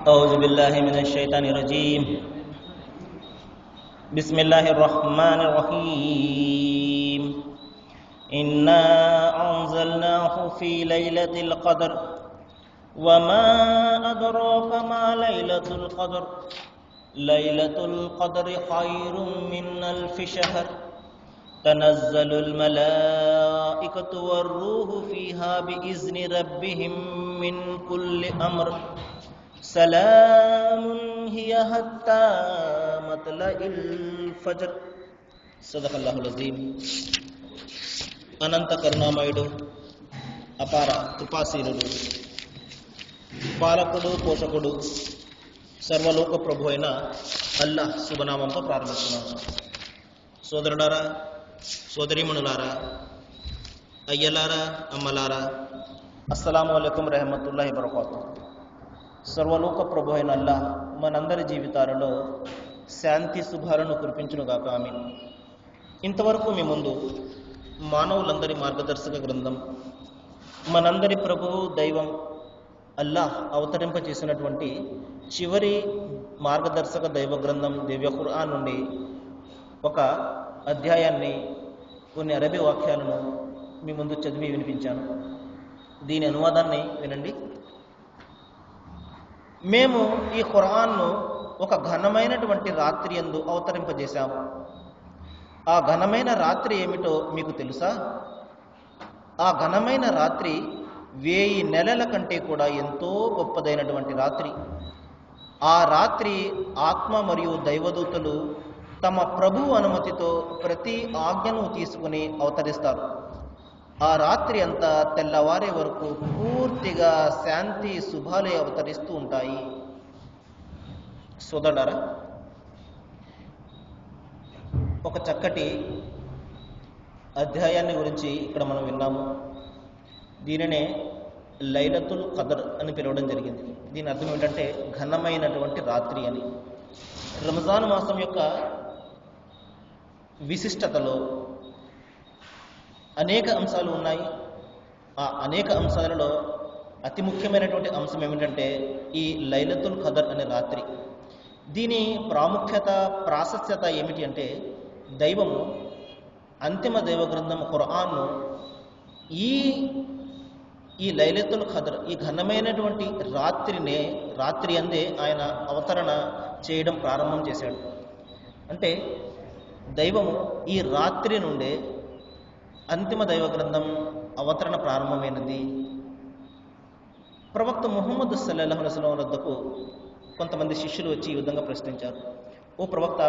أعوذ بالله من الشيطان الرجيم. بسم الله الرحمن الرحيم. إنا أنزلناه في ليلة القدر وما أدراك ما ليلة القدر ليلة القدر خير من ألف شهر تنزل الملائكة والروح فيها بإذن ربهم من كل أمر سلام هي حتى مطلع الفجر. సదకల్లాహుల్ అజీమ్. అనంత కరుణామయుడు, అపార కృపాశీలుడు, పాలకుడు, పోషకుడు, సర్వలోక ప్రభు అయిన అల్లాహ్ శుభనామంతో ప్రారంభిస్తున్నాను. సోదరులారా, సోదరీమణులారా, అయ్యలారా, అమ్మలారా, అస్సలాము అలైకుం రహమతుల్లాహి వబరకాతుహు. సర్వలోక ప్రభు అయిన అల్లాహ్ మనందరి జీవితాలలో శాంతి శుభాలను కురిపించునుగాక. ఆమీన్. ఇంతవరకు మీ ముందు మానవులందరి మార్గదర్శక గ్రంథం, మనందరి ప్రభువు దైవం అల్లాహ్ అవతరింపచేసినటువంటి చివరి మార్గదర్శక దైవ గ్రంథం దివ్య ఖురాన్ నుండి ఒక అధ్యాయాన్ని, కొన్ని అరబీ వాక్యాలను మీ ముందు చదివి వినిపించాను. దీని అనువాదాన్ని వినండి. మేము ఈ ఖురాన్ను ఒక ఘనమైనటువంటి రాత్రి యందు అవతరింపజేశాము. ఆ ఘనమైన రాత్రి ఏమిటో మీకు తెలుసా? ఆ ఘనమైన రాత్రి 1000 నెలల కంటే కూడా ఎంతో గొప్పదైనటువంటి రాత్రి. ఆ రాత్రి ఆత్మ మరియు దైవదూతలు తమ ప్రభువు అనుమతితో ప్రతి ఆజ్ఞను తీసుకుని అవతరిస్తారు. ఆ రాత్రి అంతా తెల్లవారే వరకు పూర్తిగా శాంతి శుభాలే అవతరిస్తూ ఉంటాయి. సోదరులారా, ఒక చక్కటి అధ్యాయాన్ని గురించి ఇక్కడ మనం విన్నాము. దీనినే లైలతుల్ ఖదర్ అని పిలవడం జరిగింది. దీని అర్థం ఏంటంటే ఘనమైనటువంటి రాత్రి అని. రంజాన్ మాసం యొక్క విశిష్టతలో అనేక అంశాలు ఉన్నాయి. ఆ అనేక అంశాలలో అతి ముఖ్యమైనటువంటి అంశం ఏమిటంటే ఈ లైలతుల్ ఖదర్ అనే రాత్రి. దీని ప్రాముఖ్యత, ప్రాశస్త్యత ఏమిటి అంటే, దైవము అంతిమ దైవ గ్రంథం ఖురాన్ను ఈ లైలతుల్ ఖదర్, ఈ ఘనమైనటువంటి రాత్రి అందే ఆయన అవతరణ చేయడం ప్రారంభం చేశాడు. అంటే దైవము ఈ రాత్రి నుండే అంతిమ దైవ గ్రంథం అవతరణ ప్రారంభమైనది. ప్రవక్త ముహమ్మద్ సల్లల్లాహు అలైహి వసల్లం వద్దకు కొంతమంది శిష్యులు వచ్చి ఈ విధంగా ప్రశ్నించారు. ఓ ప్రవక్త,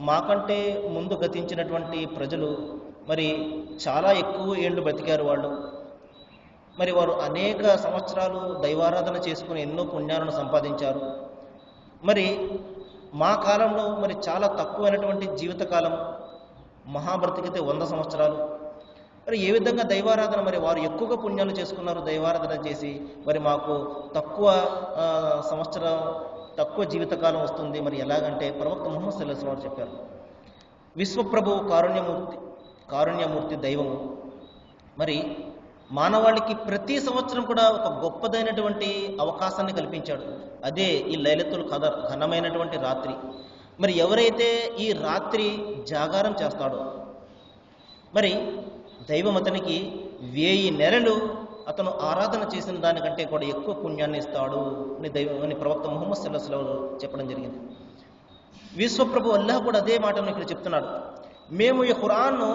మాకంటే ముందు గతించినటువంటి ప్రజలు మరి చాలా ఎక్కువ ఏళ్ళు బతికారు. మరి వారు అనేక సంవత్సరాలు దైవారాధన చేసుకుని ఎన్నో పుణ్యాలను సంపాదించారు. మరి మా కాలంలో మరి చాలా తక్కువైనటువంటి జీవితకాలం, మహాబ్రతికితే 100 సంవత్సరాలు. మరి ఏ విధంగా దైవారాధన, మరి వారు ఎక్కువగా పుణ్యాలు చేసుకున్నారు దైవారాధన చేసి, మరి మాకు తక్కువ జీవితకాలం వస్తుంది, మరి ఎలాగంటే ప్రవక్త ముహమ్మద్ సల్లల్లాహు అలైహి వసల్లం చెప్పారు, విశ్వప్రభువు కారుణ్యమూర్తి దైవము మరి మానవాళికి ప్రతి సంవత్సరం కూడా ఒక గొప్పదైనటువంటి అవకాశాన్ని కల్పించాడు. అదే ఈ లైలతుల్ ఖదర్, ఘనమైనటువంటి రాత్రి. మరి ఎవరైతే ఈ రాత్రి జాగారం చేస్తాడో, మరి దైవం అతనికి 1000 నెలలు అతను ఆరాధన చేసిన దానికంటే కూడా ఎక్కువ పుణ్యాన్ని ఇస్తాడు అని ప్రవక్త ముహమ్మద్ సల్లల్లాహు అలైహి వసల్లం చెప్పడం జరిగింది. విశ్వప్రభు అల్లాహ్ కూడా అదే మాటను ఇక్కడ చెప్తున్నాడు. మేము ఈ ఖురాన్ను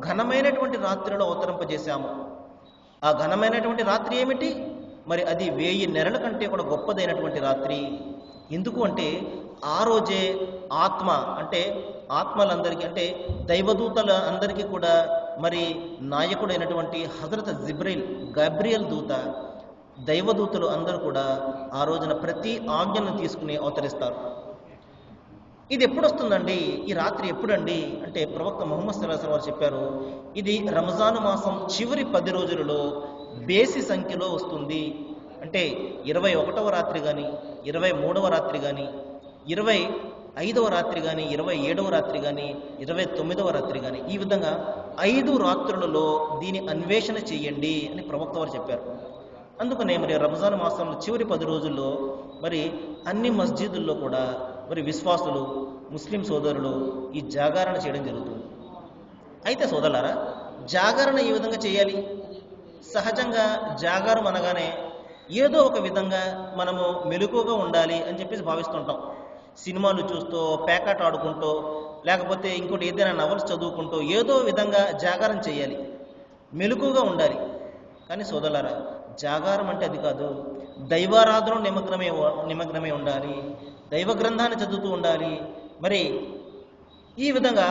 ఘనమైనటువంటి రాత్రిలో అవతరింపజేశాము. ఆ ఘనమైనటువంటి రాత్రి ఏమిటి? మరి అది 1000 నెలల కంటే కూడా గొప్పదైనటువంటి రాత్రి. ఎందుకు అంటే ఆ రోజే ఆత్మలందరికీ, అంటే దైవదూతల అందరికీ కూడా మరి నాయకుడైనటువంటి హజరత్ గబ్రియల్ దూత, దైవదూతలు అందరూ కూడా ఆ రోజున ప్రతి ఆజ్ఞను తీసుకుని అవతరిస్తారు. ఇది ఎప్పుడు వస్తుందండి? ఈ రాత్రి ఎప్పుడండి అంటే ప్రవక్త ముహమ్మద్ సల్లల్లాహు అలైహి వసల్లం చెప్పారు, ఇది రంజాన్ మాసం చివరి 10 రోజులలో బేసి సంఖ్యలో వస్తుంది. అంటే 21వ రాత్రి కానీ, 23వ రాత్రి కానీ, 25వ రాత్రి కానీ, 27వ రాత్రి కానీ, 29వ రాత్రి కానీ, ఈ విధంగా 5 రాత్రులలో దీని అన్వేషణ చేయండి అని ప్రవక్త వారు చెప్పారు. అందుకనే మరి రంజాన్ మాసంలో చివరి 10 రోజుల్లో మరి అన్ని మస్జిదుల్లో కూడా మరి విశ్వాసులు ముస్లిం సోదరులు ఈ జాగరణ చేయడం జరుగుతుంది. అయితే సోదరులారా, జాగరణ ఏ విధంగా చేయాలి? సహజంగా జాగారం అనగానే ఏదో ఒక విధంగా మనము మెలకువగా ఉండాలి అని చెప్పేసి భావిస్తుంటాం. సినిమాలు చూస్తూ, పేకాట ఆడుకుంటూ, లేకపోతే ఇంకోటి ఏదైనా నవల్స్ చదువుకుంటూ ఏదో విధంగా జాగారం చేయాలి, మెలకువగా ఉండాలి. కానీ సోదరులారా, జాగారం అంటే అది కాదు. దైవారాధన నిమగ్నమే ఉండాలి, దైవ గ్రంథాన్ని చదువుతూ ఉండాలి. మరి ఈ విధంగా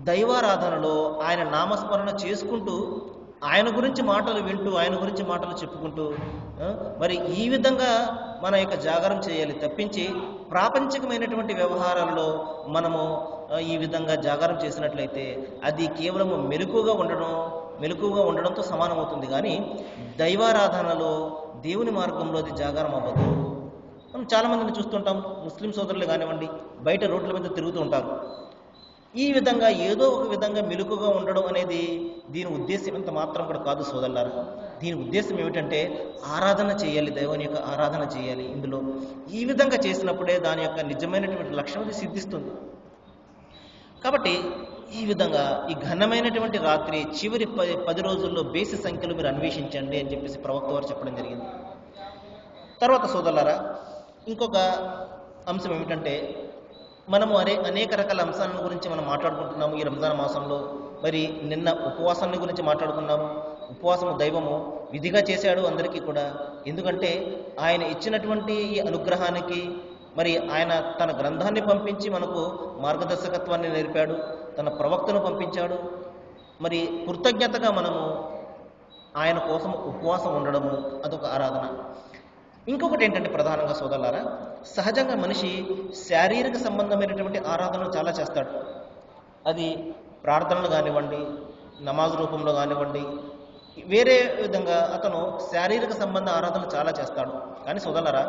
దైవారాధనలో ఆయన నామస్మరణ చేసుకుంటూ, ఆయన గురించి మాటలు వింటూ, ఆయన గురించి మాటలు చెప్పుకుంటూ మరి ఈ విధంగా మన యొక్క జాగరం చేయాలి తప్పించి ప్రాపంచికమైనటువంటి వ్యవహారాల్లో మనము ఈ విధంగా జాగరం చేసినట్లయితే అది కేవలం మెలకువగా ఉండడంతో సమానమవుతుంది. కానీ దైవారాధనలో దేవుని మార్గంలో అది జాగరం అవ్వదు. మనం చాలామందిని చూస్తుంటాం, ముస్లిం సోదరులు కానివ్వండి, బయట రోడ్ల మీద తిరుగుతూ ఉంటారు. ఈ విధంగా ఏదో ఒక విధంగా మెలకుగా ఉండడం అనేది దీని ఉద్దేశం ఇంత మాత్రం కూడా కాదు సోదరులారా. దీని ఉద్దేశం ఏమిటంటే ఆరాధన చేయాలి, దైవం యొక్క ఆరాధన చేయాలి. ఇందులో ఈ విధంగా చేసినప్పుడే దాని యొక్క నిజమైనటువంటి లక్ష్యం అది సిద్ధిస్తుంది. కాబట్టి ఈ విధంగా ఈ ఘనమైనటువంటి రాత్రి చివరి 10 రోజుల్లో బేసి సంఖ్యలో మీరు అన్వేషించండి అని చెప్పేసి ప్రవక్త వారు చెప్పడం జరిగింది. తర్వాత సోదరులారా, ఇంకొక అంశం ఏమిటంటే, మనము అనేక రకాల అంశాల గురించి మనం మాట్లాడుకుంటున్నాము ఈ రంజాన్ మాసంలో. మరి నిన్న ఉపవాసాన్ని గురించి మాట్లాడుకున్నాము. ఉపవాసము దైవము విధిగా చేశాడు అందరికీ కూడా. ఎందుకంటే ఆయన ఇచ్చినటువంటి ఈ అనుగ్రహానికి మరి ఆయన తన గ్రంథాన్ని పంపించి మనకు మార్గదర్శకత్వాన్ని నేర్పాడు, తన ప్రవక్తను పంపించాడు. మరి కృతజ్ఞతగా మనము ఆయన కోసం ఉపవాసం ఉండడము అదొక ఆరాధన. ఇంకొకటి ఏంటంటే ప్రధానంగా సోదరులారా, సహజంగా మనిషి శారీరక సంబంధమైనటువంటి ఆరాధనలు చాలా చేస్తాడు. అది ప్రార్థనలు కానివ్వండి, నమాజ్ రూపంలో కానివ్వండి, వేరే విధంగా అతను శారీరక సంబంధ ఆరాధనలు చాలా చేస్తాడు. కానీ సోదరులారా,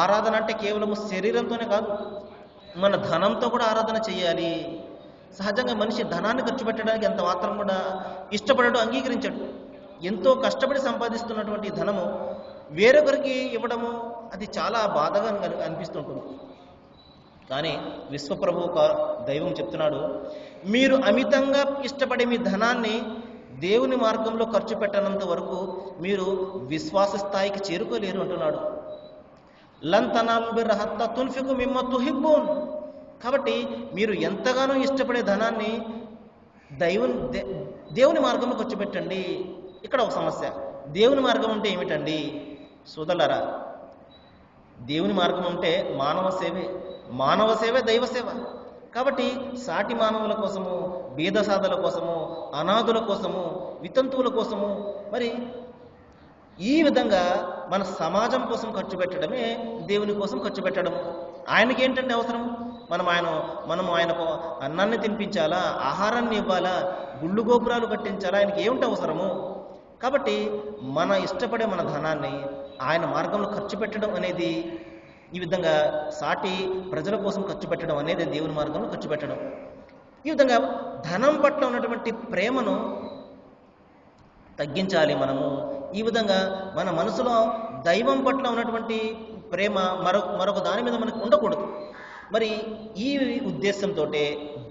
ఆరాధన అంటే కేవలం శరీరంతోనే కాదు, మన ధనంతో కూడా ఆరాధన చేయాలి. సహజంగా మనిషి ధనాన్ని ఖర్చు పెట్టడానికి ఎంత మాత్రం కూడా ఇష్టపడడు, అంగీకరించడు. ఎంతో కష్టపడి సంపాదిస్తున్నటువంటి ధనము వేరొకరికి ఇవ్వడము అది చాలా బాధగా అనిపిస్తుంటుంది. కానీ విశ్వప్రభు దైవం చెప్తున్నాడు, మీరు అమితంగా ఇష్టపడే మీ ధనాన్ని దేవుని మార్గంలో ఖర్చు పెట్టనంత వరకు మీరు విశ్వాస స్థాయికి చేరుకోలేరు అంటున్నాడు. లన్ తనాలుల్ బిర్ర హత్తా తున్ఫికు మిమ్మా తుహిబ్బూన్. కాబట్టి మీరు ఎంతగానో ఇష్టపడే ధనాన్ని దేవుని మార్గంలో ఖర్చు పెట్టండి. ఇక్కడ ఒక సమస్య, దేవుని మార్గం అంటే ఏమిటండి సోదరులారా? దేవుని మార్గం అంటే మానవ సేవే దైవ సేవ. కాబట్టి సాటి మానవుల కోసము, బీదసాదుల కోసము, అనాథుల కోసము, వితంతువుల కోసము, మరి ఈ విధంగా మన సమాజం కోసం ఖర్చు పెట్టడమే దేవుని కోసం ఖర్చు పెట్టడం. ఆయనకి ఏంటంటే అవసరం? మనం ఆయనకు అన్నాన్ని తినిపించాలా, ఆహారాన్ని ఇవ్వాలా, గుళ్ళు గోపురాలు కట్టించాలా, ఆయనకి ఏమిటి అవసరము? కాబట్టి మన ఇష్టపడే మన ధనాన్ని ఆయన మార్గంలో ఖర్చు పెట్టడం అనేది, ఈ విధంగా సాటి ప్రజల కోసం ఖర్చు పెట్టడం అనేది దేవుని మార్గంలో ఖర్చు పెట్టడం. ఈ విధంగా ధనం పట్ల ఉన్నటువంటి ప్రేమను తగ్గించాలి మనము. ఈ విధంగా మన మనసులో దైవం పట్ల ఉన్నటువంటి ప్రేమ మరొక దాని మీద మనకు ఉండకూడదు. మరి ఈ ఉద్దేశంతో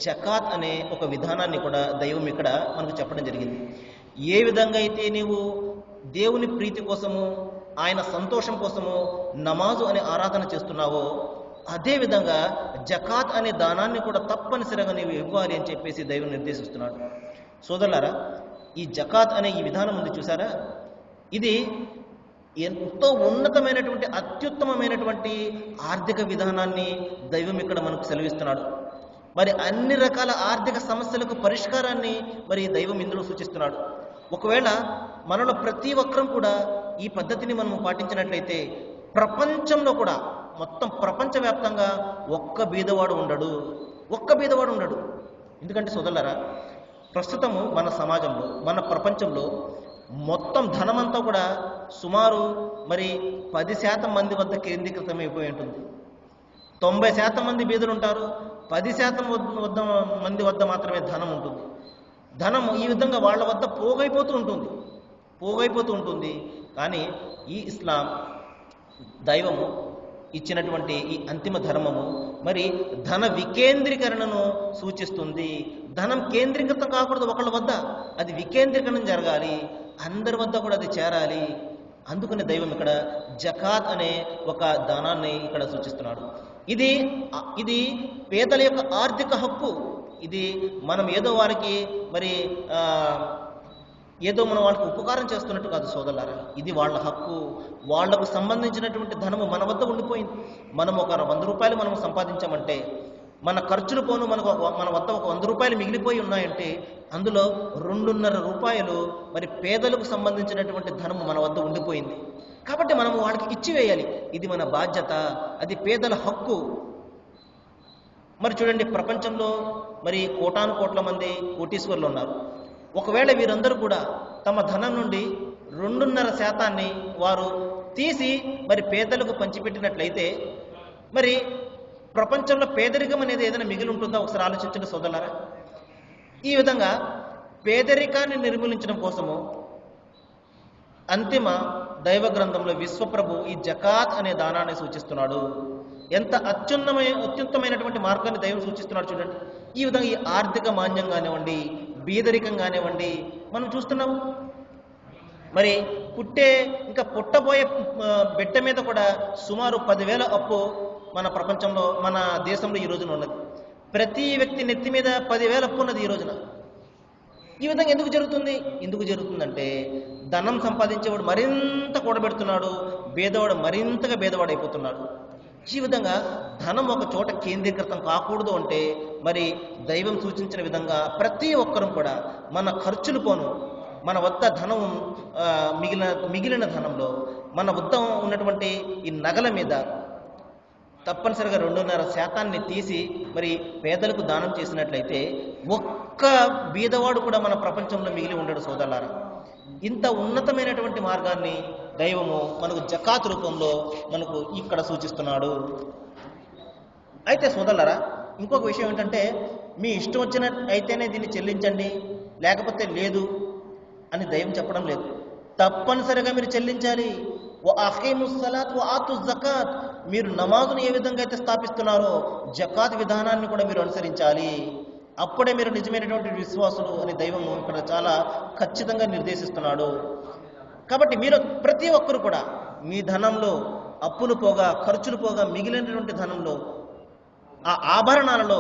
జకాత్ అనే ఒక విధానాన్ని కూడా దైవం ఇక్కడ మనకు చెప్పడం జరిగింది. ఏ విధంగా అయితే నీవు దేవుని ప్రీతి కోసము, ఆయన సంతోషం కోసము నమాజు అనే ఆరాధన చేస్తున్నావో, అదేవిధంగా జకాత్ అనే దానాన్ని కూడా తప్పనిసరిగా నీవు ఇవ్వాలి అని చెప్పేసి దైవం నిర్దేశిస్తున్నాడు. సోదరులారా, ఈ జకాత్ అనే ఈ విధానం ఉంది చూసారా, ఇది ఎంతో ఉన్నతమైనటువంటి, అత్యుత్తమమైనటువంటి ఆర్థిక విధానాన్ని దైవం ఇక్కడ మనకు సెలవిస్తున్నాడు. మరి అన్ని రకాల ఆర్థిక సమస్యలకు పరిష్కారాన్ని మరి దైవం ఇందులో సూచిస్తున్నాడు. ఒకవేళ మనలో ప్రతి ఒక్కరం కూడా ఈ పద్ధతిని మనం పాటించినట్లయితే ప్రపంచంలో కూడా, మొత్తం ప్రపంచవ్యాప్తంగా ఒక్క బీదవాడు ఉండడు. ఎందుకంటే సోదరులారా, ప్రస్తుతము మన సమాజంలో, మన ప్రపంచంలో మొత్తం ధనమంతా కూడా సుమారు మరి 10% మంది వద్ద కేంద్రీకృతమైపోయి ఉంటుంది. 90% మంది బీదలు ఉంటారు, 10% మంది వద్ద మాత్రమే ధనం ఉంటుంది. ధనం ఈ విధంగా వాళ్ళ వద్ద పోగైపోతూ ఉంటుంది. పోగైపోతూ ఉంటుంది. కానీ ఈ ఇస్లాం దైవము ఇచ్చినటువంటి ఈ అంతిమ ధర్మము మరి ధన వికేంద్రీకరణను సూచిస్తుంది. ధనం కేంద్రీకృతం కాకూడదు ఒకళ్ళ వద్ద, అది వికేంద్రీకరణం జరగాలి, అందరి వద్ద కూడా అది చేరాలి. అందుకని దైవం ఇక్కడ జకాత్ అనే ఒక దానాన్ని ఇక్కడ సూచిస్తున్నాడు. ఇది పేదల యొక్క ఆర్థిక హక్కు. ఇది మనం ఏదో వారికి మరి ఏదో మనం వాళ్ళకి ఉపకారం చేస్తున్నట్టు కాదు సోదరులారా, ఇది వాళ్ళ హక్కు. వాళ్లకు సంబంధించినటువంటి ధనము మన వద్ద ఉండిపోయింది. మనం ఒక 100 రూపాయలు మనం సంపాదించామంటే మన ఖర్చులు పోను మన వద్ద ఒక 100 రూపాయలు మిగిలిపోయి ఉన్నాయంటే అందులో 2.5 రూపాయలు మరి పేదలకు సంబంధించినటువంటి ధనము మన వద్ద ఉండిపోయింది. కాబట్టి మనము వాళ్ళకి ఇచ్చివేయాలి. ఇది మన బాధ్యత, అది పేదల హక్కు. మరి చూడండి, ప్రపంచంలో మరి కోటాను కోట్ల మంది కోటీశ్వరులు ఉన్నారు. ఒకవేళ వీరందరూ కూడా తమ ధనం నుండి 2.5% వారు తీసి మరి పేదలకు పంచిపెట్టినట్లయితే మరి ప్రపంచంలో పేదరికం అనేది ఏదైనా మిగిలి ఉంటుందా? ఒకసారి ఆలోచించండి సోదరులారా. ఈ విధంగా పేదరికాన్ని నిర్మూలించడం కోసము అంతిమ దైవ గ్రంథంలో విశ్వప్రభు ఈ జకాత్ అనే దానాన్ని సూచిస్తున్నాడు. ఎంత అత్యుత్తమైనటువంటి మార్గాన్ని దైవం సూచిస్తున్నాడు చూడండి. ఈ విధంగా ఈ ఆర్థిక మాన్యం కానివ్వండి, బీదరికం కానివ్వండి మనం చూస్తున్నాము. మరి ఇంకా పుట్టబోయే బిడ్డ మీద కూడా సుమారు 10,000 అప్పు మన ప్రపంచంలో మన దేశంలో ఈ రోజున ఉన్నది. ప్రతి వ్యక్తి నెత్తి మీద 10,000 అప్పు ఉన్నది ఈ రోజున. ఈ విధంగా ఎందుకు జరుగుతుందంటే ధనం సంపాదించేవాడు మరింత కూడబెడుతున్నాడు, బేదవాడు మరింతగా బేదవాడైపోతున్నాడు. ఈ విధంగా ధనం ఒక చోట కేంద్రీకృతం కాకూడదు అంటే మరి దైవం సూచించిన విధంగా ప్రతి ఒక్కరూ కూడా మన ఖర్చులు పోను, మన వద్ద ధనం మిగిలిన ధనంలో మన వద్ద ఉన్నటువంటి ఈ నగల మీద తప్పనిసరిగా 2.5% తీసి మరి పేదలకు దానం చేసినట్లయితే ఒక్క బీదవాడు కూడా మన ప్రపంచంలో మిగిలి ఉండడు సోదరులారా. ఇంత ఉన్నతమైనటువంటి మార్గాన్ని దైవము మనకు జకాత్ రూపంలో మనకు ఇక్కడ సూచిస్తున్నాడు. అయితే సోదరులారా, ఇంకొక విషయం ఏంటంటే మీ ఇష్టం వచ్చిన అయితేనే దీన్ని చెల్లించండి, లేకపోతే లేదు అని దైవం చెప్పడం లేదు. తప్పనిసరిగా మీరు చెల్లించాలి. అఖీముస్సలాత్ వ ఆతుజ్ జకాత్, మీరు నమాజును ఏ విధంగా అయితే స్థాపిస్తున్నారో జకాత్ విధానాన్ని కూడా మీరు అనుసరించాలి. అప్పుడే మీరు నిజమైనటువంటి విశ్వాసులు అని దైవము ఇక్కడ చాలా ఖచ్చితంగా నిర్దేశిస్తున్నాడు. కాబట్టి మీరు ప్రతి ఒక్కరు కూడా మీ ధనంలో అప్పులు పోగా, ఖర్చులు పోగా మిగిలినటువంటి ధనంలో ఆ ఆభరణాలలో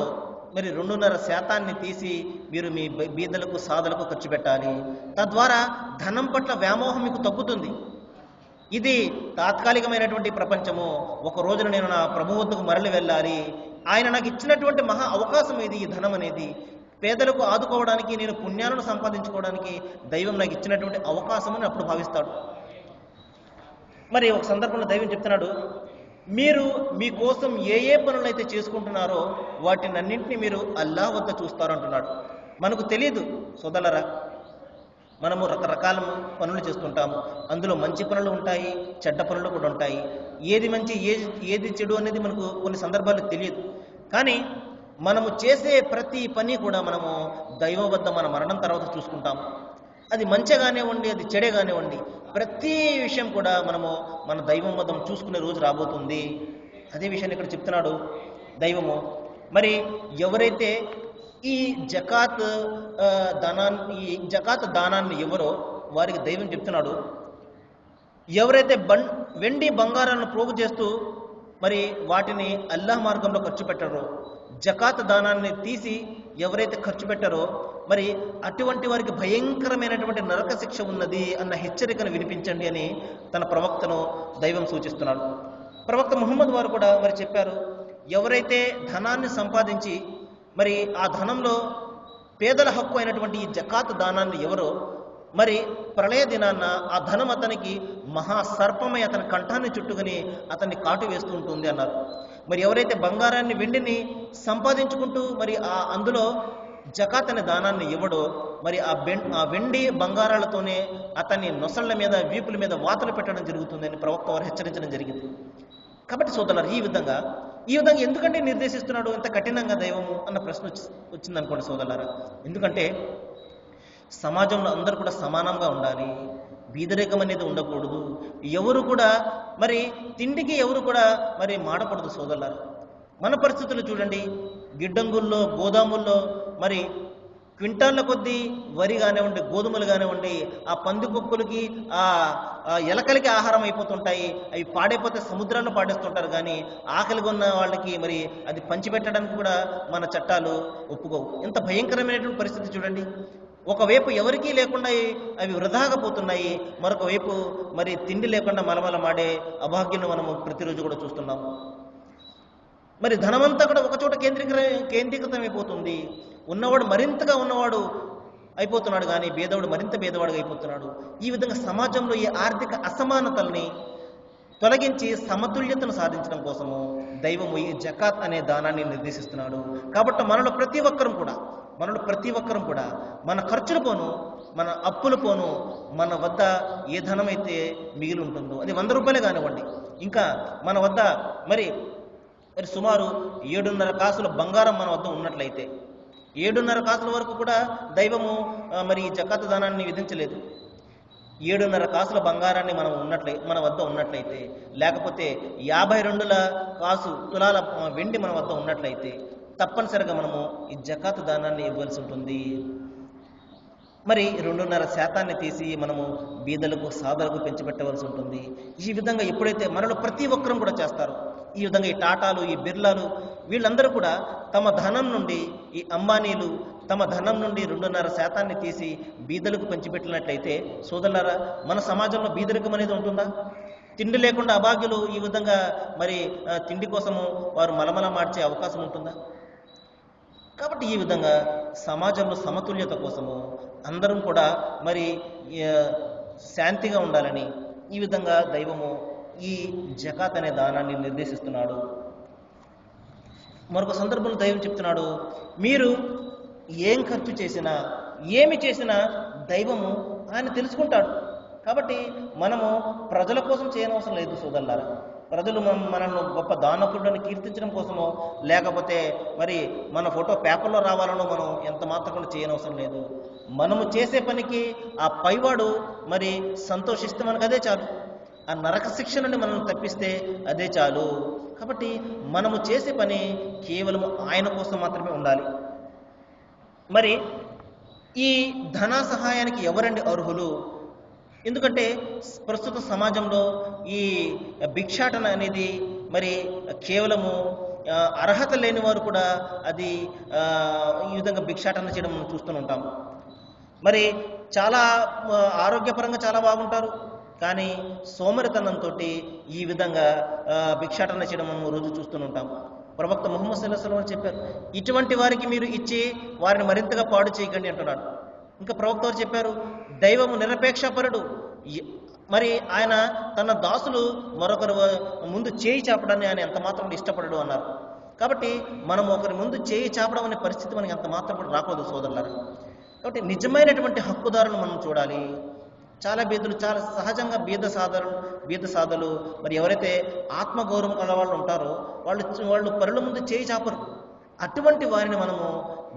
మరి 2.5% తీసి మీరు మీ బీదలకు సాధలకు ఖర్చు పెట్టాలి. తద్వారా ధనం పట్ల వ్యామోహం మీకు తగ్గుతుంది. ఇది తాత్కాలికమైనటువంటి ప్రపంచము. ఒక రోజున నేను నా ప్రభు వద్దకు మరలి వెళ్ళాలి, ఆయన నాకు ఇచ్చినటువంటి మహా అవకాశం ఇది, ఈ ధనం అనేది పేదలకు ఆదుకోవడానికి, నేను పుణ్యాలను సంపాదించుకోవడానికి దైవం నాకు ఇచ్చినటువంటి అవకాశం అని అప్పుడు భావిస్తాడు. మరి ఒక సందర్భంలో దైవం చెప్తున్నాడు, మీరు మీకోసం ఏ పనులు అయితే చేసుకుంటున్నారో వాటినన్నింటినీ మీరు అల్లాహ్ వద్ద చూస్తారు అంటున్నాడు. మనకు తెలియదు సోదరులారా, మనము రకరకాల పనులు చేస్తుంటాము. అందులో మంచి పనులు ఉంటాయి, చెడ్డ పనులు కూడా ఉంటాయి. ఏది మంచి ఏది చెడు అనేది మనకు కొన్ని సందర్భాల్లో తెలియదు. కానీ మనము చేసే ప్రతి పని కూడా మనము దైవం వద్ద మన మరణం తర్వాత చూసుకుంటాము. అది మంచి కానివ్వండి, అది చెడే కానివ్వండి, ప్రతి విషయం కూడా మనము మన దైవం వద్ద చూసుకునే రోజు రాబోతుంది. అదే విషయాన్ని ఇక్కడ చెప్తున్నాడు దైవము. మరి ఎవరైతే ఈ జకాత్ దానాన్ని ఎవరో వారికి దైవం చెప్తున్నాడు, ఎవరైతే వెండి బంగారాలను ప్రోగు చేస్తూ మరి వాటిని అల్లాహ్ మార్గంలో ఖర్చు పెట్టారో, జకాత్ దానాన్ని తీసి ఎవరైతే ఖర్చు పెట్టారో మరి అటువంటి వారికి భయంకరమైనటువంటి నరక శిక్ష ఉన్నది అన్న హెచ్చరికను వినిపించండి అని తన ప్రవక్తను దైవం సూచిస్తున్నాడు. ప్రవక్త ముహమ్మద్ వారు కూడా మరి చెప్పారు, ఎవరైతే ధనాన్ని సంపాదించి మరి ఆ ధనంలో పేదల హక్కు అయినటువంటి ఈ జకాత్ దానాన్ని ఎవరో మరి ప్రళయ దినాన్న ఆ ధనం అతనికి మహాసర్పమై అతని కంఠాన్ని చుట్టుకుని అతన్ని కాటు వేస్తూ ఉంటుంది అన్నారు. మరి ఎవరైతే బంగారాన్ని వెండిని సంపాదించుకుంటూ మరి అందులో జకాత్ అనే దానాన్ని ఇవ్వడో మరి ఆ వెండి బంగారాలతోనే అతన్ని నొసళ్ల మీద, వీపుల మీద వాతలు పెట్టడం జరుగుతుందని ప్రవక్త వారు హెచ్చరించడం జరిగింది. కాబట్టి సోదరులారా, ఈ విధంగా ఎందుకంటే నిర్దేశిస్తున్నాడు ఇంత కఠినంగా దైవము అన్న ప్రశ్న వచ్చిందనుకోండి సోదరులారా. ఎందుకంటే సమాజంలో అందరూ కూడా సమానంగా ఉండాలి, బీదరికం అనేది ఉండకూడదు. ఎవరు కూడా మరి తిండికి ఎవరు కూడా మరి మాడకూడదు సోదరులారా. మన పరిస్థితులు చూడండి, గిడ్డంగుల్లో గోదాముల్లో మరి క్వింటాళ్ళ కొద్దీ వరి కానివ్వండి, గోధుమలు కానివ్వండి, ఆ పందికొక్కులకి ఆ ఎలకలకి ఆహారం అయిపోతుంటాయి. అవి పాడైపోతే సముద్రాల్లో పాడేస్తుంటారు. కానీ ఆకలిగా ఉన్న వాళ్ళకి మరి అది పంచిపెట్టడానికి కూడా మన చట్టాలు ఒప్పుకోవు. ఎంత భయంకరమైనటువంటి పరిస్థితి చూడండి. ఒకవైపు ఎవరికీ లేకుండా అవి వృధాగా పోతున్నాయి, మరొక వైపు మరి తిండి లేకుండా మలమలమాడే అభాగ్యం మనము ప్రతిరోజు కూడా చూస్తున్నాం. మరి ధనమంతా కూడా ఒకచోట కేంద్రీకృతం అయిపోతుంది. ఉన్నవాడు మరింతగా ఉన్నవాడు అయిపోతున్నాడు, కానీ పేదవాడు మరింత పేదవాడుగా అయిపోతున్నాడు. ఈ విధంగా సమాజంలో ఈ ఆర్థిక అసమానతల్ని తొలగించి సమతుల్యతను సాధించడం కోసము దైవము ఈ జకాత్ అనే దానాన్ని నిర్దేశిస్తున్నాడు. కాబట్టి మనలో ప్రతి ఒక్కరం కూడా మన ఖర్చులు పోను, మన అప్పులు పోను, మన వద్ద ఏ ధనం అయితే మిగిలి ఉంటుందో అది 100 రూపాయలే కానివ్వండి, ఇంకా మన వద్ద మరి సుమారు 7.5 కాసుల బంగారం మన వద్ద ఉన్నట్లయితే, 7.5 కాసుల వరకు కూడా దైవము మరి జకాత్ దానాన్ని విధించలేదు. 7.5 కాసుల బంగారాన్ని మన వద్ద ఉన్నట్లయితే, లేకపోతే 52 కాసు తులాల వెండి మన వద్ద ఉన్నట్లయితే తప్పనిసరిగా మనము ఈ జకాత్ దానాన్ని ఇవ్వాల్సి ఉంటుంది. మరి 2.5% తీసి మనము బీదలకు సాధలకు పెంచిపెట్టవలసి ఉంటుంది. ఈ విధంగా ఎప్పుడైతే మనలో ప్రతి ఒక్కరం కూడా చేస్తారు, ఈ విధంగా ఈ టాటాలు, ఈ బిర్లాలు, వీళ్ళందరూ కూడా తమ ధనం నుండి, ఈ అంబానీలు తమ ధనం నుండి 2.5% తీసి బీదలకు పంచిపెట్టినట్లయితే సోదరులారా, మన సమాజంలో బీదరికం అనేది ఉంటుందా? తిండి లేకుండా అభాగ్యులు ఈ విధంగా మరి తిండి కోసము వారు మలమల మార్చే అవకాశం ఉంటుందా? కాబట్టి ఈ విధంగా సమాజంలో సమతుల్యత కోసము అందరం కూడా మరి శాంతిగా ఉండాలని ఈ విధంగా దైవము ఈ జకాత్ అనే దానాన్ని నిర్దేశిస్తున్నాడు. మరొక సందర్భంలో దైవం చెప్తున్నాడు, మీరు ఏం ఖర్చు చేసినా ఏమి చేసినా దైవము ఆయన తెలుసుకుంటాడు. కాబట్టి మనము ప్రజల కోసం చేయనవసరం లేదు సోదరులారా. ప్రజలు మనల్ని గొప్ప దానకుడిని కీర్తించడం కోసమో, లేకపోతే మరి మన ఫోటో పేపర్లో రావాలనో మనం ఎంత మాత్రం కూడా చేయనవసరం లేదు. మనము చేసే పనికి ఆ పైవాడు మరి సంతోషిస్తే మనకు అదే చాలు. ఆ నరక శిక్ష నుండి మనల్ని తప్పిస్తే అదే చాలు. కాబట్టి మనము చేసే పని కేవలం ఆయన కోసం మాత్రమే ఉండాలి. మరి ఈ ధన సహాయానికి ఎవరండి అర్హులు? ఎందుకంటే ప్రస్తుత సమాజంలో ఈ భిక్షాటన అనేది మరి కేవలము అర్హత లేని వారు కూడా అది ఈ విధంగా భిక్షాటన చేయడం మనం చూస్తూనే ఉంటాం. మరి చాలా ఆరోగ్యపరంగా చాలా బాగుంటారు, కానీ సోమరితనంతో ఈ విధంగా భిక్షాటన చేయడం మనం రోజు చూస్తూనే ఉంటాం. ప్రవక్త ముహమ్మద్ సల్లల్లాహు అలైహి వసల్లం చెప్పారు, ఇటువంటి వారికి మీరు ఇచ్చి వారిని మరింతగా పాడు చేయకండి అంటున్నాడు. ఇంకా ప్రవక్త వారు చెప్పారు, దైవము నిరపేక్షపరుడు, మరి ఆయన తన దాసులు మరొకరు ముందు చేయి చాపడాన్ని ఆయన ఎంత మాత్రం ఇష్టపడడు అన్నారు. కాబట్టి మనం ఒకరి ముందు చేయి చాపడం అనే పరిస్థితి మనకి ఎంత మాత్రం కూడా రాకూడదు సోదరులారా. కాబట్టి నిజమైనటువంటి హక్కుదారులను మనం చూడాలి. చాలా బీదలు, చాలా సహజంగా బీద సాధలు మరి ఎవరైతే ఆత్మగౌరవం కల వాళ్ళు ఉంటారో వాళ్ళు పరుల ముందు చేయి చాపరు. అటువంటి వారిని మనము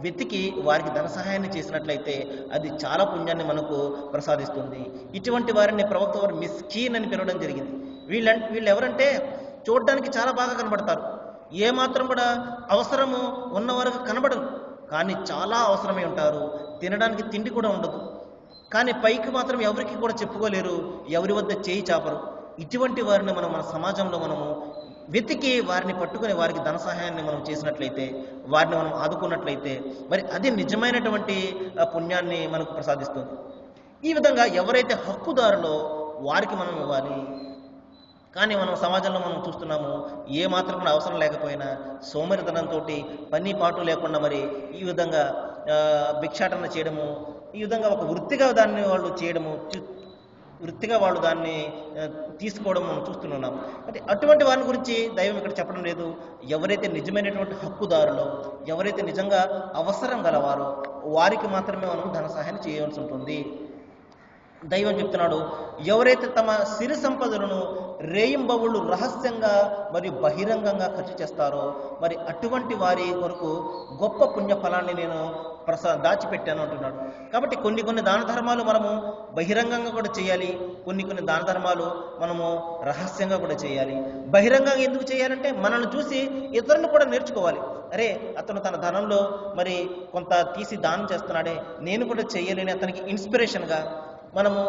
వెతికి వారికి ధన సహాయాన్ని చేసినట్లయితే అది చాలా పుణ్యాన్ని మనకు ప్రసాదిస్తుంది. ఇటువంటి వారిని ప్రవక్త వారు మిస్కీన్ అని పిలవడం జరిగింది. వీళ్ళు ఎవరంటే చూడడానికి చాలా బాగా కనబడతారు, ఏమాత్రం కూడా అవసరము ఉన్న వరకు కనబడరు, కానీ చాలా అవసరమై ఉంటారు. తినడానికి తిండి కూడా ఉండదు, కానీ పైకి మాత్రం ఎవరికి కూడా చెప్పుకోలేరు, ఎవరి వద్ద చేయి చాపరు. ఇటువంటి వారిని మన సమాజంలో మనము వెతికి వారిని పట్టుకుని వారికి ధన సహాయాన్ని మనం చేసినట్లయితే, వారిని మనం ఆదుకున్నట్లయితే మరి అది నిజమైనటువంటి పుణ్యాన్ని మనకు ప్రసాదిస్తుంది. ఈ విధంగా ఎవరైతే హక్కుదారులో వారికి మనం ఇవ్వాలి. కానీ మనం సమాజంలో మనం చూస్తున్నాము, ఏ మాత్రం కూడా అవసరం లేకపోయినా సోమరితనంతో పని పాటు లేకుండా మరి ఈ విధంగా భిక్షాటన చేయడము, ఈ విధంగా ఒక వృత్తిగా దాన్ని వాళ్ళు చేయడము, వృత్తిగా వాళ్ళు దాన్ని తీసుకోవడం మనం చూస్తున్నాం. అంటే అటువంటి వారి గురించి దైవం ఇక్కడ చెప్పడం లేదు. ఎవరైతే నిజమైనటువంటి హక్కుదారులో, ఎవరైతే నిజంగా అవసరం గలవారో వారికి మాత్రమే మనం ధన సహాయం చేయవలసి ఉంటుంది. దైవం చెప్తున్నాడు, ఎవరైతే తమ సిరి సంపదలను రేయింబవుళ్ళు రహస్యంగా మరియు బహిరంగంగా ఖర్చు చేస్తారో మరి అటువంటి వారి కొరకు గొప్ప పుణ్య ఫలాన్ని నేను దాచిపెట్టాను అంటున్నాడు. కాబట్టి కొన్ని దాన ధర్మాలు మనము బహిరంగంగా కూడా చేయాలి, కొన్ని దాన ధర్మాలు మనము రహస్యంగా కూడా చేయాలి. బహిరంగంగా ఎందుకు చేయాలంటే మనల్ని చూసి ఇతరులు కూడా నేర్చుకోవాలి. అరే, అతను తన ధనంలో మరి కొంత తీసి దానం చేస్తున్నాడే, నేను కూడా చేయలేని అతనికి ఇన్స్పిరేషన్గా మనము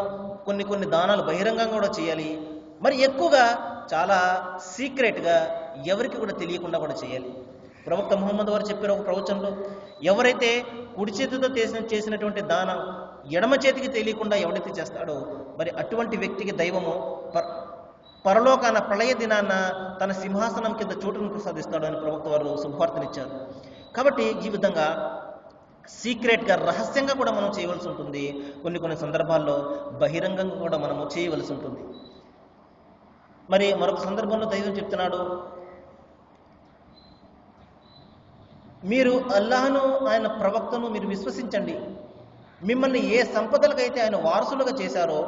కొన్ని దానాలు బహిరంగంగా కూడా చేయాలి. మరి ఎక్కువగా చాలా సీక్రెట్గా ఎవరికి కూడా తెలియకుండా కూడా చేయాలి. ప్రవక్త ముహమ్మద్ వారు చెప్పారు ఒక ప్రవచనంలో, ఎవరైతే కుడి చేతితో చేసినటువంటి దానం ఎడమ చేతికి తెలియకుండా ఎవడైతే చేస్తాడో మరి అటువంటి వ్యక్తికి దైవము పరలోకాన ప్రళయ దినాన్న తన సింహాసనం కింద చోటును ప్రసాదిస్తాడు అని ప్రవక్త వారు శుభవార్తనిచ్చారు. కాబట్టి ఈ విధంగా సీక్రెట్గా రహస్యంగా కూడా మనం చేయవలసి ఉంటుంది, కొన్ని సందర్భాల్లో బహిరంగంగా కూడా మనము చేయవలసి ఉంటుంది. మరి మరొక సందర్భంలో దైవం చెప్తున్నాడు, మీరు అల్లాహ్ను ఆయన ప్రవక్తను మీరు విశ్వసించండి, మిమ్మల్ని ఏ సంపదలకైతే ఆయన వారసులుగా చేశారో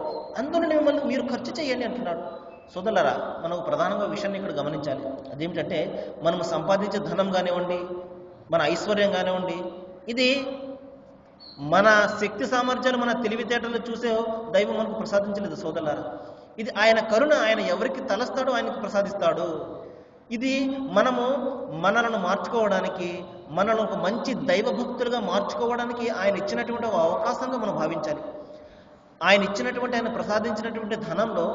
అందులో మిమ్మల్ని మీరు ఖర్చు చేయండి అంటున్నాడు. సోదరులారా, మనం ప్రధానంగా విషయాన్ని ఇక్కడ గమనించాలి. అదేమిటంటే మనం సంపాదించే ధనం కానివ్వండి, మన ఐశ్వర్యం కానివ్వండి, ఇది మన శక్తి సామర్థ్యాలు మన తెలివితేటలు చూసే దైవం మనకు ప్రసాదించలేదు సోదరులారా. ఇది ఆయన కరుణ, ఆయన ఎవరికి తలస్తాడో ఆయనకు ప్రసాదిస్తాడు. ఇది మనలను మార్చుకోవడానికి, మనల్ని ఒక మంచి దైవభక్తులుగా మార్చుకోవడానికి ఆయన ఇచ్చినటువంటి ఒక అవకాశంగా మనం భావించాలి. ఆయన ప్రసాదించినటువంటి ధనంలో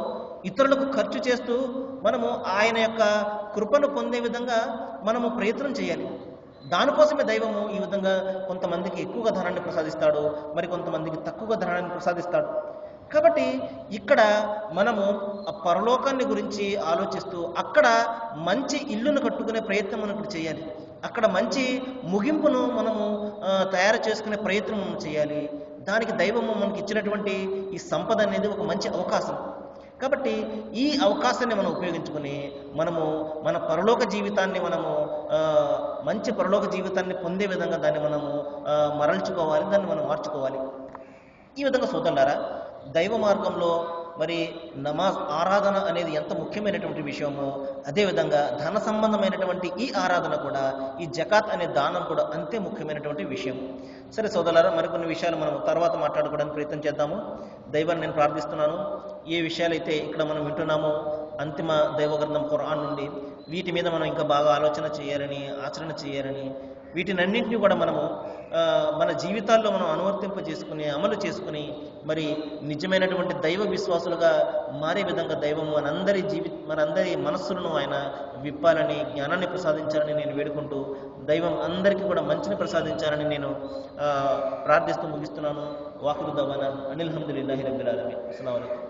ఇతరులకు ఖర్చు చేస్తూ మనము ఆయన యొక్క కృపను పొందే విధంగా మనము ప్రయత్నం చేయాలి. దానికోసమే దైవము ఈ విధంగా కొంతమందికి ఎక్కువగా ధనాన్ని ప్రసాదిస్తాడు, మరి కొంతమందికి తక్కువగా ధనాన్ని ప్రసాదిస్తాడు. కాబట్టి ఇక్కడ మనము ఆ పరలోకాన్ని గురించి ఆలోచిస్తూ అక్కడ మంచి ఇల్లును కట్టుకునే ప్రయత్నం మనం ఇక్కడ చేయాలి. అక్కడ మంచి ముగింపును మనము తయారు చేసుకునే ప్రయత్నం మనం చేయాలి. దానికి దైవము మనకి ఇచ్చినటువంటి ఈ సంపద అనేది ఒక మంచి అవకాశం. కాబట్టి ఈ అవకాశాన్ని మనం ఉపయోగించుకొని మనము మన పరలోక జీవితాన్ని మంచి పరలోక జీవితాన్ని పొందే విధంగా దాన్ని మనము మరల్చుకోవాలి, దాన్ని మనం మార్చుకోవాలి. ఈ విధంగా సోదరులారా, దైవ మార్గంలో మరి నమాజ్ ఆరాధన అనేది ఎంత ముఖ్యమైనటువంటి విషయమో అదేవిధంగా ధన సంబంధమైనటువంటి ఈ ఆరాధన కూడా, ఈ జకాత్ అనే దానం కూడా అంతే ముఖ్యమైనటువంటి విషయం. సరే సోదరులారా, మరికొన్ని విషయాలు మనం తర్వాత మాట్లాడుకోవడానికి ప్రయత్నం చేద్దాము. దైవాన్ని నేను ప్రార్థిస్తున్నాను, ఏ విషయాలైతే ఇక్కడ మనం వింటున్నామో అంతిమ దైవగ్రంథం ఖురాన్ నుండి వీటి మీద మనం ఇంకా బాగా ఆలోచన చేయాలని, ఆచరణ చేయాలని, వీటినన్నింటినీ కూడా మనము మన జీవితాల్లో మనం అనువర్తింపజేసుకుని అమలు చేసుకుని మరి నిజమైనటువంటి దైవ విశ్వాసులుగా మారే విధంగా దైవం మనందరి మనస్సులను ఆయన విప్పాలని, జ్ఞానాన్ని ప్రసాదించాలని నేను వేడుకుంటూ, దైవం అందరికీ కూడా మంచిని ప్రసాదించాలని నేను ప్రార్థిస్తూ ముగిస్తున్నాను. వాఖిరు దవానా అనిల్ హమ్దులిల్లాహి రబ్బిల్ ఆలమీన్. అస్సలాము అలైకుం.